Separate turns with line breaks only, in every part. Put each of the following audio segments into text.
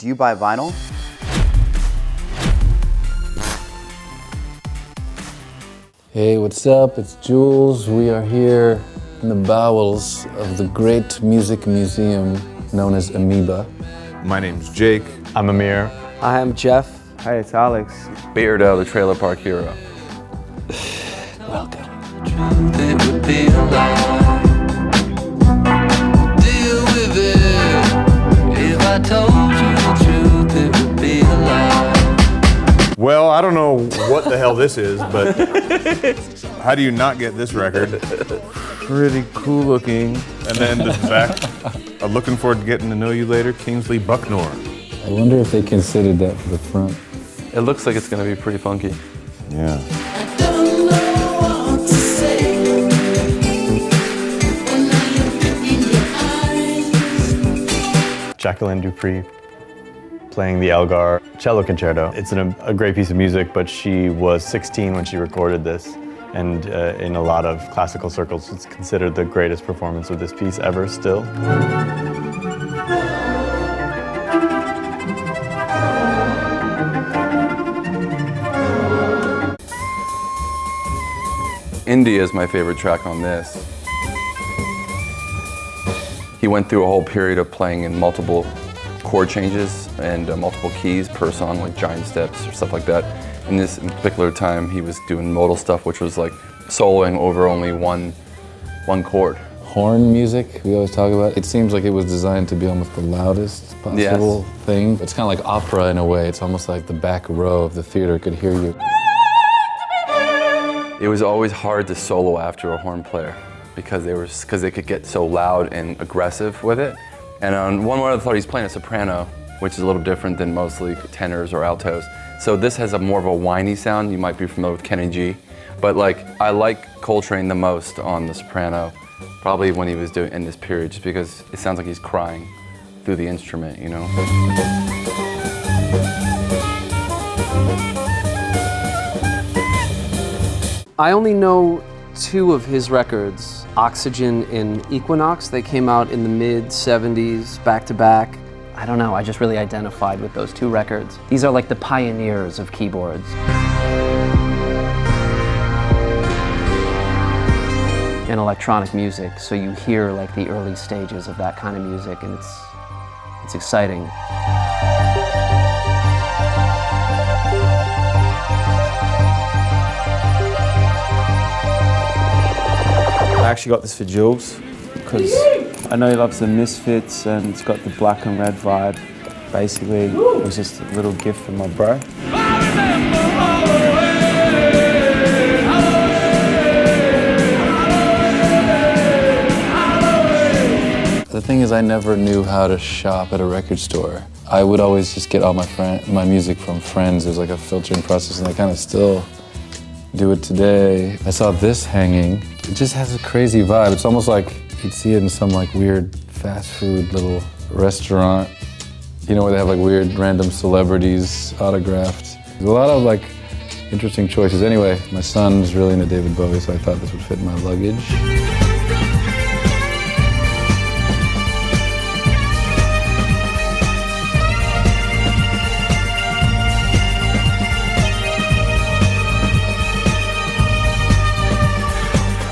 Do you buy vinyl?
Hey, what's up? It's Jules. We are here in the bowels of the great music museum known as Amoeba.
My name's Jake.
I'm Amir.
Hi, I'm Jeff.
Hi, it's Alex.
Beardo, the trailer park hero.
Welcome.
It would be a lie. Deal with it. If I told you the truth, it would be a lie.
Well, I don't know what the hell this is, but how do you not get this record? Pretty cool looking. And then the back, looking forward to getting to know you later, Kingsley Bucknor.
I wonder if they considered that for the front.
It looks like it's gonna be pretty funky.
Yeah.
I don't know what to say. When I look in your eyes.
Jacqueline Dupree playing the Elgar Cello Concerto. It's a great piece of music, but she was 16 when she recorded this. And in a lot of classical circles, it's considered the greatest performance of this piece ever still.
India is my favorite track on this. He went through a whole period of playing in multiple chord changes and multiple keys per song, like giant steps or stuff like that. In this particular time, he was doing modal stuff, which was like soloing over only one chord.
Horn music, we always talk about. It seems like it was designed to be almost the loudest possible thing. It's kind of like opera in a way. It's almost like the back row of the theater could hear you.
It was always hard to solo after a horn player because they could get so loud and aggressive with it. And on one I thought he's playing a soprano, which is a little different than mostly tenors or altos. So this has a more of a whiny sound. You might be familiar with Kenny G. But like, I like Coltrane the most on the soprano, probably when he was doing in this period, just because it sounds like he's crying through the instrument, you know?
I only know two of his records, Oxygene and Equinox. They came out in the mid-70s, back to back. I don't know, I just really identified with those two records. These are like the pioneers of keyboards. In electronic music, so you hear like the early stages of that kind of music, and it's exciting.
I actually got this for Jules because I know he loves the Misfits and it's got the black and red vibe. Basically, it was just a little gift from my bro.
The thing is, I never knew how to shop at a record store. I would always just get all my music from friends. It was like a filtering process, and I kind of still do it today. I saw this hanging. It just has a crazy vibe. It's almost like you'd see it in some like weird fast food little restaurant, you know, where they have like weird random celebrities autographed. There's a lot of like interesting choices. Anyway, my son's really into David Bowie, so I thought this would fit in my luggage.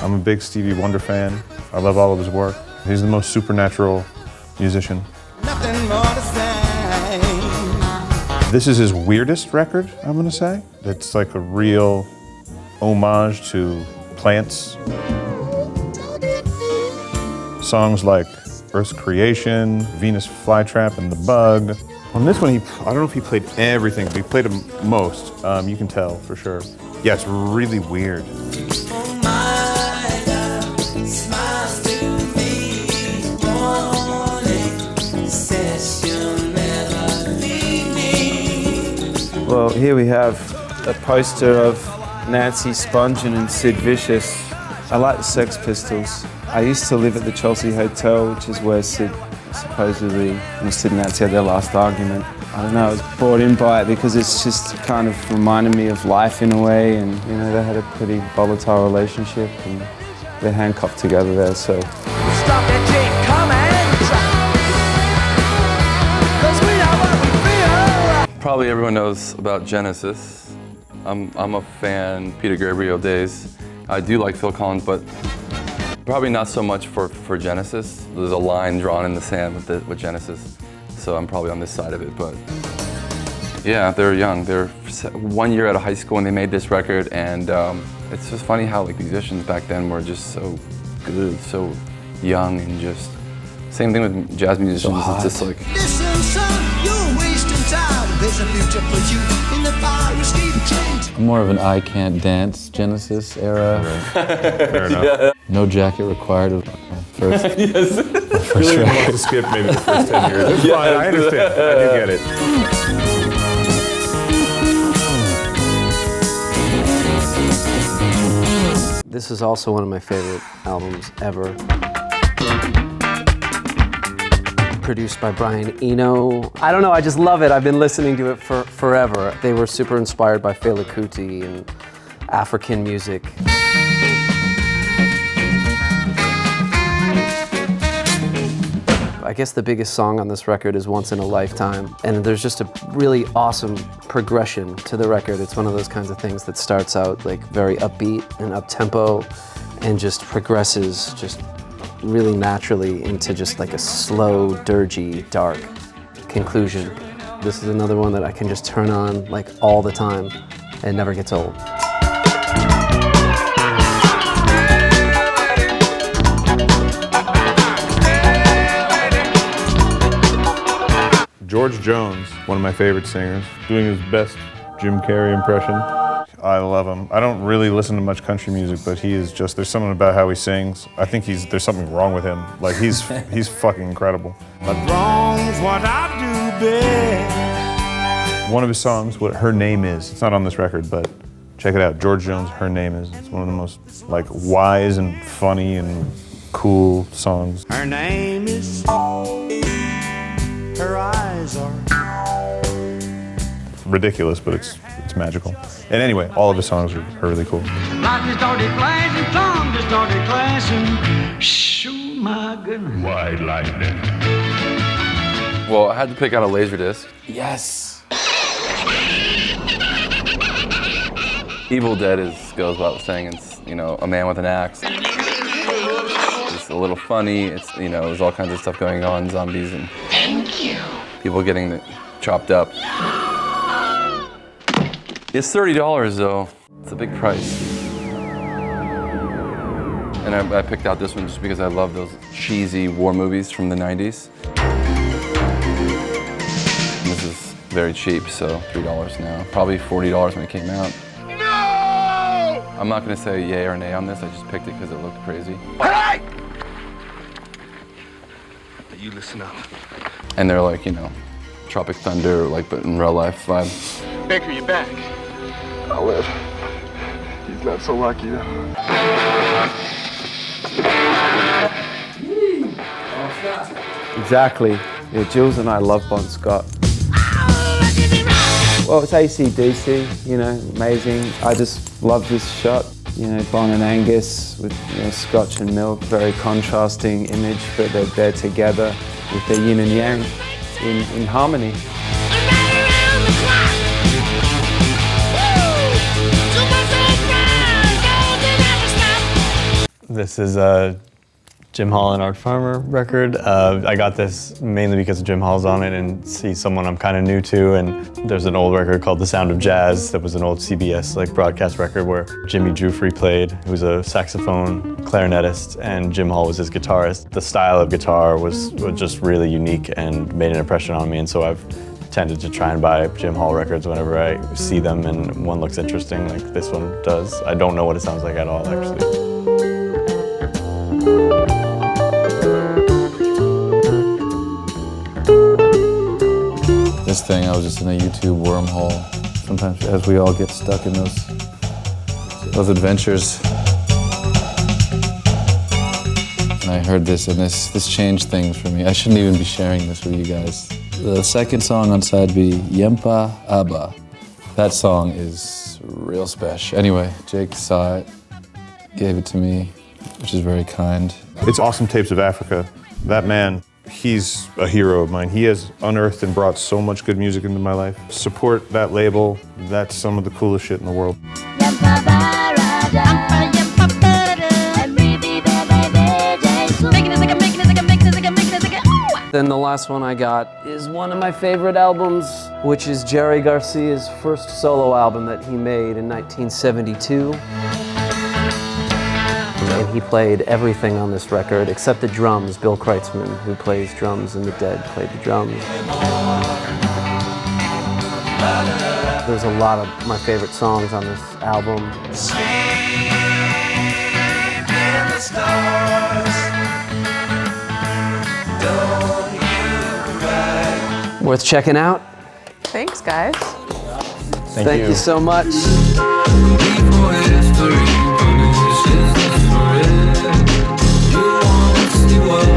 I'm a big Stevie Wonder fan. I love all of his work. He's the most supernatural musician.
Nothing more to say.
This is his weirdest record, I'm gonna say. It's like a real homage to plants. Songs like Earth's Creation, Venus Flytrap, and The Bug. On this one, I don't know if he played everything, but he played them most. You can tell for sure. Yeah, it's really weird.
Well, here we have a poster of Nancy Spungen and Sid Vicious. I like the Sex Pistols. I used to live at the Chelsea Hotel, which is where Sid supposedly, Sid and Nancy had their last argument. I don't know, I was brought in by it because it's just kind of reminded me of life in a way, and you know, they had a pretty volatile relationship and they're handcuffed together there, so.
Stop that, Jake, come and try. 'Cause we are what we feel.
Probably everyone knows about Genesis. I'm a fan, Peter Gabriel days. I do like Phil Collins, but probably not so much for Genesis. There's a line drawn in the sand with Genesis, so I'm probably on this side of it, but yeah, they're young. They're 1 year out of high school when they made this record, and it's just funny how like musicians back then were just so good, so young, and just same thing with jazz musicians. It's just like,
Listen, son, you're wasting time. There's a future for you in the fire Stevie trains.
I'm more of an I Can't Dance Genesis era.
Fair enough.
No Jacket Required was my first.
yes.
Really want to skip maybe the first 10 years. It's fine, I understand. I do get it.
This is also one of my favorite albums ever. Produced by Brian Eno. I don't know, I just love it. I've been listening to it for forever. They were super inspired by Fela Kuti and African music. I guess the biggest song on this record is Once in a Lifetime, and there's just a really awesome progression to the record. It's one of those kinds of things that starts out like very upbeat and up-tempo and just progresses just really naturally into just like a slow, dirgy, dark conclusion. This is another one that I can just turn on like all the time and never gets old.
George Jones, one of my favorite singers, doing his best Jim Carrey impression. I love him. I don't really listen to much country music, but he is just, there's something about how he sings. I think there's something wrong with him. Like he's fucking incredible.
But wrong's what I do best.
One of his songs, what Her Name Is, it's not on this record, but check it out. George Jones, Her Name Is. It's one of the most like wise and funny and cool songs.
Her name is, her eyes are
Ridiculous, but it's magical. And anyway, all of his songs are really cool.
Lightning started flashing, thunder started clashing. Shoo, my goodness.
White lightning.
well, I had to pick out a LaserDisc.
Yes.
Evil Dead goes without saying. It's, you know, a man with an axe. It's a little funny. It's, you know, there's all kinds of stuff going on, zombies and people getting chopped up. It's $30 though. It's a big price. And I picked out this one just because I love those cheesy war movies from the 90s. And this is very cheap, so $3 now. Probably $40 when it came out. No! I'm not gonna say yay or nay on this, I just picked it because it looked crazy.
Hey! You listen up.
And they're like, you know, Tropic Thunder, like, but in real life vibe.
Baker, you're back. I'll live. He's not so lucky though.
Exactly. Yeah, Jules and I love Bon Scott. Well, it's AC/DC, you know, amazing. I just love this shot. You know, Bon and Angus with, you know, Scotch and milk, very contrasting image, but they're together with their yin and yang in harmony.
This is a Jim Hall and Art Farmer record. I got this mainly because Jim Hall's on it and see someone I'm kind of new to, and there's an old record called The Sound of Jazz that was an old CBS like broadcast record where Jimmy Jufrey played, who was a saxophone clarinetist, and Jim Hall was his guitarist. The style of guitar was just really unique and made an impression on me, and so I've tended to try and buy Jim Hall records whenever I see them and one looks interesting like this one does. I don't know what it sounds like at all, actually.
This thing, I was just in a YouTube wormhole. Sometimes as we all get stuck in those adventures. And I heard this, and this changed things for me. I shouldn't even be sharing this with you guys. The second song on side B, Yempa Abba. That song is real special. Anyway, Jake saw it, gave it to me, which is very kind.
It's Awesome Tapes of Africa. That man He's a hero of mine. He has unearthed and brought so much good music into my life. Support that label. That's some of the coolest shit in the world.
Then the last one I got is one of my favorite albums, which is Jerry Garcia's first solo album that he made in 1972. And he played everything on this record except the drums. Bill Kreutzmann, who plays drums in The Dead, played the drums. There's a lot of my favorite songs on this album. Worth checking out.
Thanks, guys.
Thank you so much.
You wanna see what